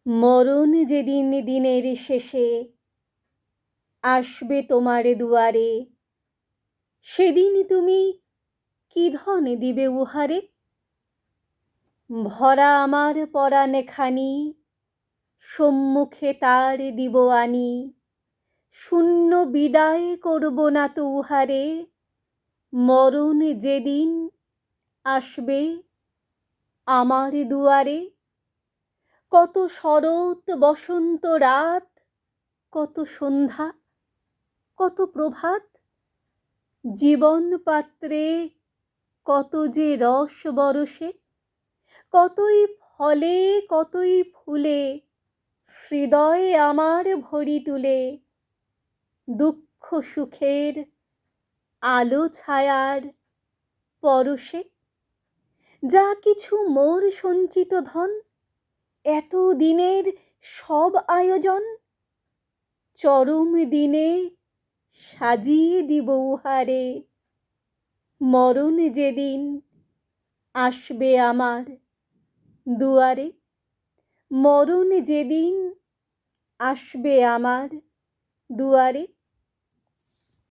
মরণ যেদিন দিনের শেষে আসবে তোমার দুয়ারে, সেদিন তুমি কি ধন দিবে উহারে? ভরা আমার পরাণখানি সম্মুখে তার দিব আনি, শূন্য বিদায় করব না তো উহারে। মরণ যেদিন আসবে আমার দুয়ারে, কত শরৎ বসন্ত রাত, কত সন্ধ্যা, কত প্রভাত, জীবন পাত্রে কত যে রস বরষে, কতই ফলে কতই ফুলে হৃদয়ে আমার ভরি তুলে। দুঃখ সুখের আলো ছায়ার পরশে, যা কিছু মোর সঞ্চিত ধন, এত দিনের সব আয়োজন, চরম দিনে সাজিয়ে দিব উহারে। মরণ যেদিন আসবে আমার দুয়ারে, মরণ যেদিন আসবে আমার দুয়ারে।